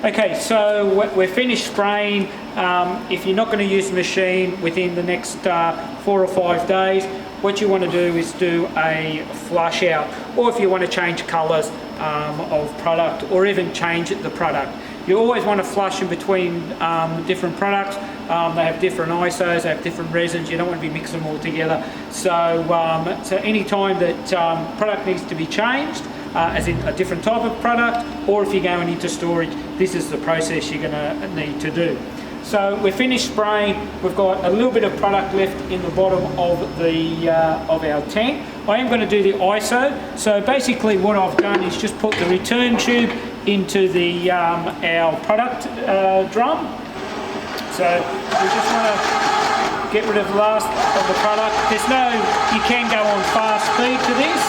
Okay, so we're finished spraying. If you're not going to use the machine within the next 4 or 5 days, what you want to do is do a flush out, or if you want to change colours of product, or even change the product. You always want to flush in between different products. They have different ISOs, they have different resins. You don't want to be mixing them all together. So, so any time that product needs to be changed, as in a different type of product, or if you're going into storage, this is the process you're going to need to do. So we're finished spraying. We've got a little bit of product left in the bottom of our tank. I am going to do the ISO. So basically what I've done is just put the return tube into the our product drum. So we just want to get rid of the last of the product. You can go on fast speed to this.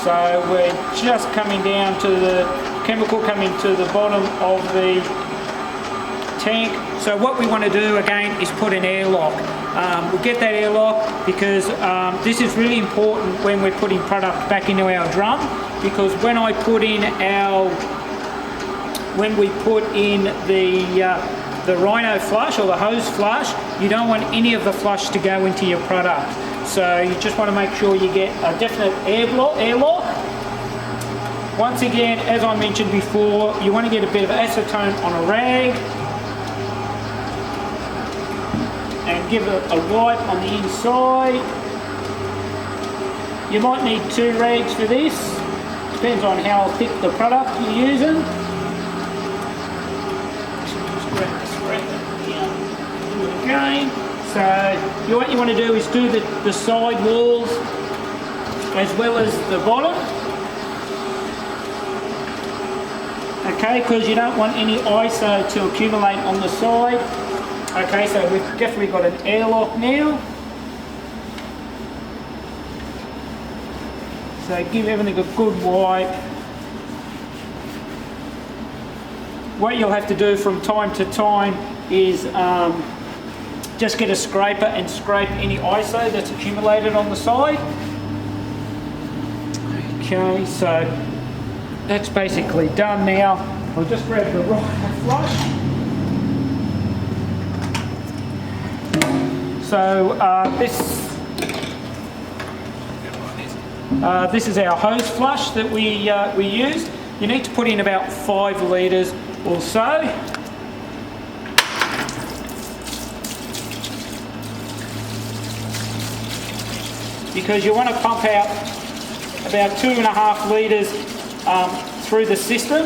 So we're just coming down to the chemical coming to the bottom of the tank. So what we want to do again is put an airlock. We'll get that airlock because this is really important when we're putting product back into our drum, because when we put in the Rhino flush or the hose flush, you don't want any of the flush to go into your product. So you just want to make sure you get a definite airlock. Once again, as I mentioned before, you want to get a bit of acetone on a rag and give it a wipe on the inside. You might need 2 rags for this. Depends on how thick the product you're using. Just grab this rag down. Do it again. So what you want to do is do the side walls as well as the bottom. Okay, because you don't want any ISO to accumulate on the side. Okay, so we've definitely got an airlock now. So give everything a good wipe. What you'll have to do from time to time is just get a scraper and scrape any ISO that's accumulated on the side. Okay, so that's basically done now. I'll just grab the Rhino flush. So this is our hose flush that we use. You need to put in about 5 litres or so. Because you want to pump out about 2.5 litres through the system,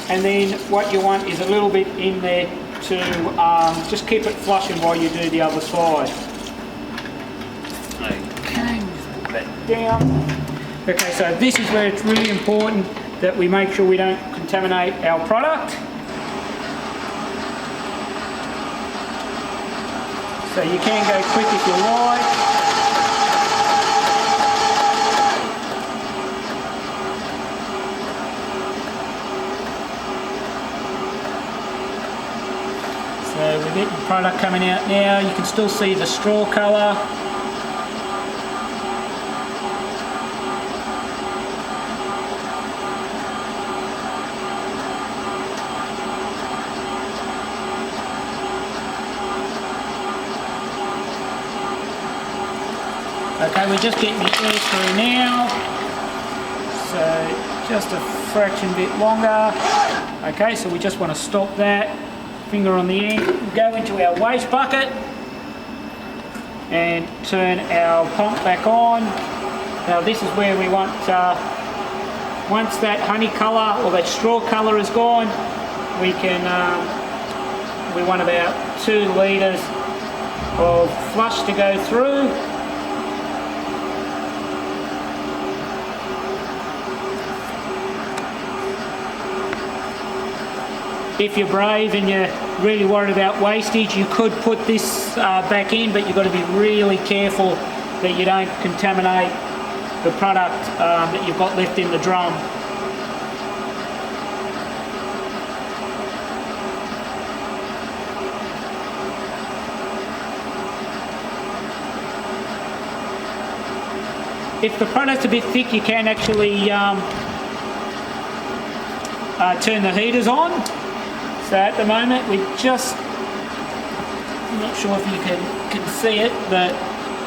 and then what you want is a little bit in there to just keep it flushing while you do the other side. Okay, just put that down. Okay, so this is where it's really important that we make sure we don't contaminate our product. So you can go quick if you like. So we're getting product coming out now. You can still see the straw colour. Okay, we're just getting the air through now. So just a fraction bit longer. Okay, so we just want to stop that. Finger on the end, go into our waste bucket and turn our pump back on. Now this is where we want, once that honey colour or that straw colour is gone, we want about 2 litres of flush to go through. If you're brave and you're really worried about wastage, you could put this back in, but you've got to be really careful that you don't contaminate the product that you've got left in the drum. if the product's a bit thick, you can actually turn the heaters on. So at the moment we just, I'm not sure if you can see it, but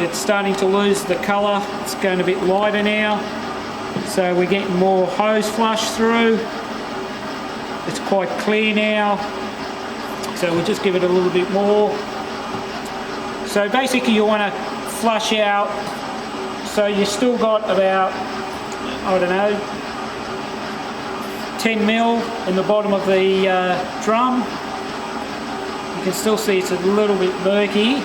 it's starting to lose the colour. It's going a bit lighter now. So we're getting more hose flush through. It's quite clear now. So we'll just give it a little bit more. So basically you want to flush out, so you still got about, I don't know, 10 mil in the bottom of the drum. You can still see it's a little bit murky.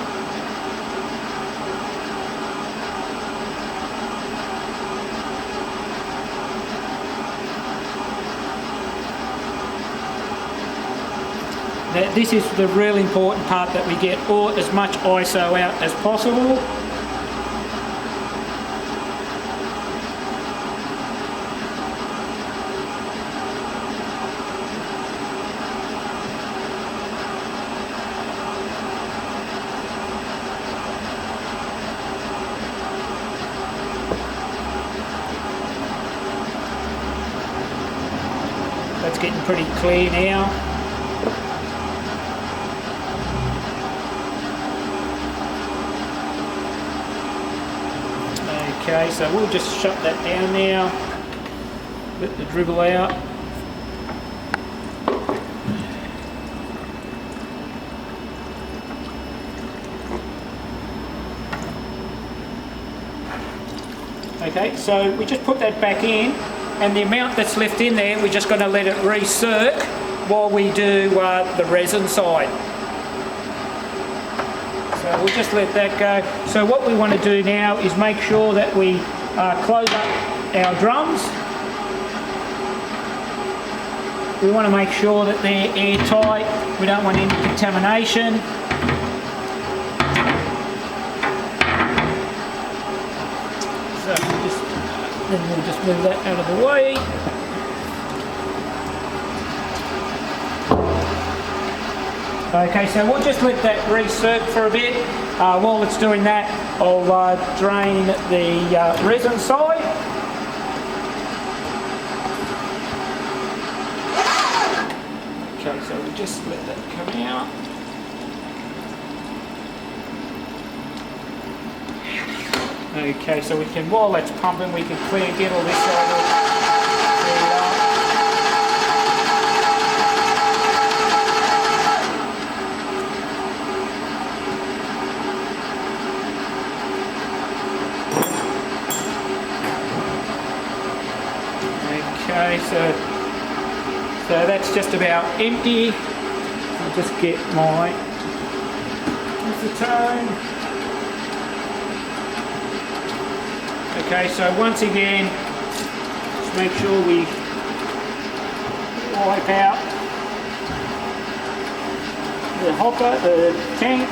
Now, this is the really important part, that we get as much ISO out as possible. That's getting pretty clear now. Okay, so we'll just shut that down now, let the dribble out. Okay, so we just put that back in, and the amount that's left in there, we're just going to let it recirc while we do the resin side. So we'll just let that go. So what we want to do now is make sure that we close up our drums. We want to make sure that they're airtight. We don't want any contamination. So we'll just move that out of the way. Okay, so we'll just let that recirc for a bit. While it's doing that, I'll drain the resin side. Okay, so we'll just let that come out. Okay, so we can, while that's pumping, we can get all this side. Okay, so that's just about empty. I'll just get my acetone. Okay, so once again, just make sure we wipe out the hopper, the tank.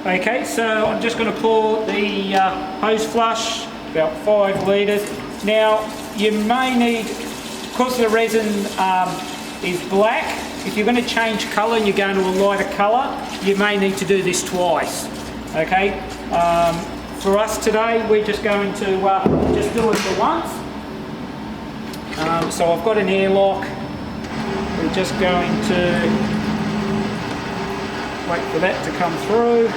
Okay, so I'm just going to pour the hose flush, about 5 litres. Now, you may need, because the resin is black, if you're going to change colour and you're going to a lighter colour, you may need to do this twice. Okay, for us today, we're just going to just do it for once. So I've got an airlock. We're just going to wait for that to come through.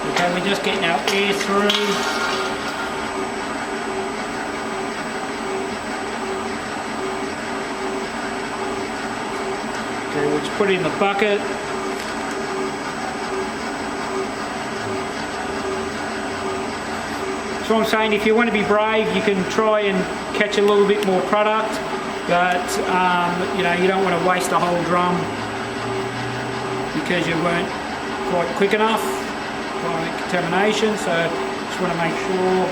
Okay, we're just getting our air through. Okay, we'll just put it in the bucket. So I'm saying, if you want to be brave, you can try and catch a little bit more product. but you know, you don't want to waste a whole drum because you weren't quite quick enough by contamination. So just want to make sure.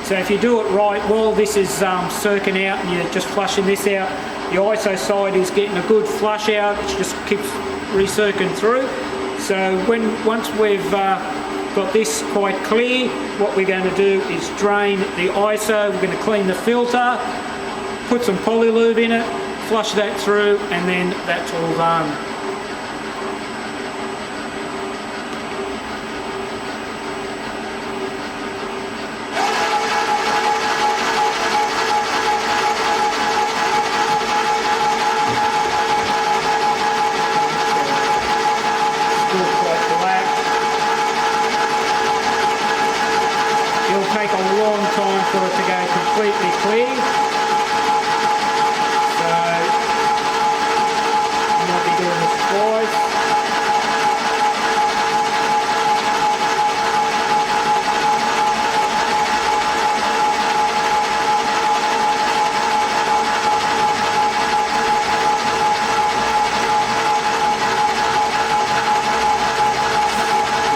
So if you do it right, while this is circling out and you're just flushing this out, the ISO side is getting a good flush out. It just keeps recircling through. So once we've got this quite clear, what we're going to do is drain the ISO. We're going to clean the filter, put some polylube in it, flush that through, and then that's all done. For it to go completely clear. So you might be doing this twice.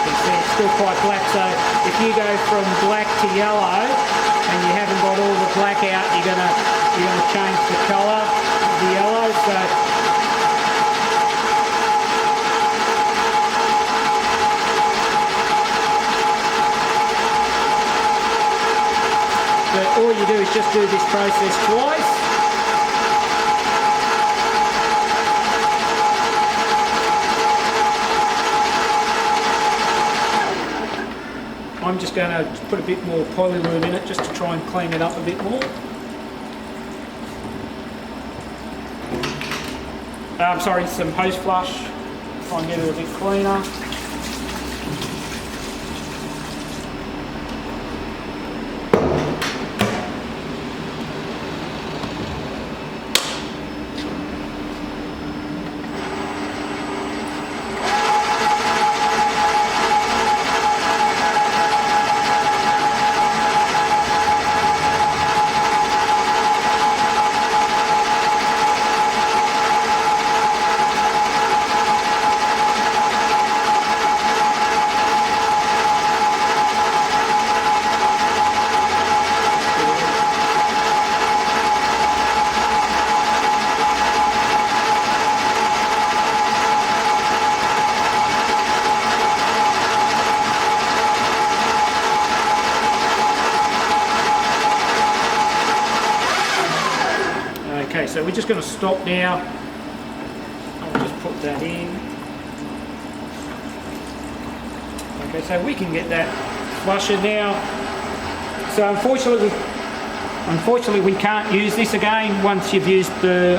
You can see it's still quite black, so if you go from black to yellow and you haven't got all the black out, you're gonna change the colour of the yellow. So but all you do is just do this process twice. I'm just going to put a bit more polylube in it just to try and clean it up a bit more. Sorry, some hose flush, try and get it a bit cleaner. Okay, so we're just going to stop now. I'll just put that in. Okay, so we can get that flusher now. So unfortunately we can't use this again. Once you've used the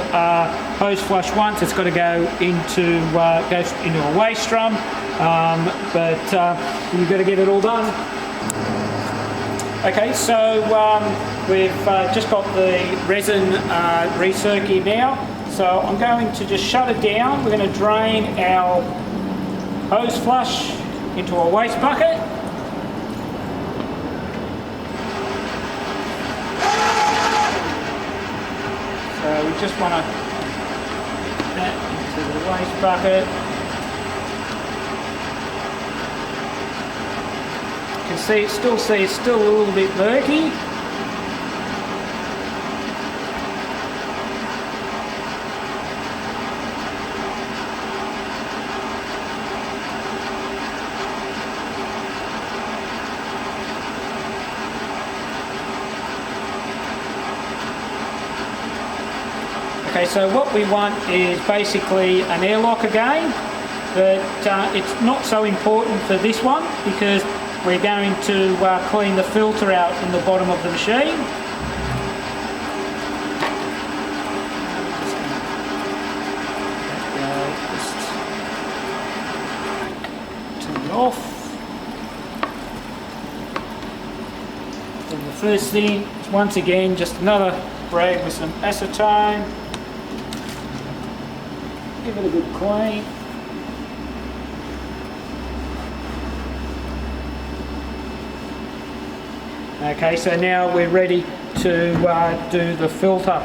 hose flush once, it's got to go into a waste drum. But you've got to get it all done. Okay, so we've just got the resin recircuit now. So I'm going to just shut it down. We're going to drain our hose flush into a waste bucket. So we just want to put that into the waste bucket. You can see it's still a little bit murky. Okay, so what we want is basically an airlock again, but it's not so important for this one because we're going to clean the filter out in the bottom of the machine. Just turn it off. And the first thing is once again just another rag with some acetone. Give it a good clean. Okay, so now we're ready to do the filter.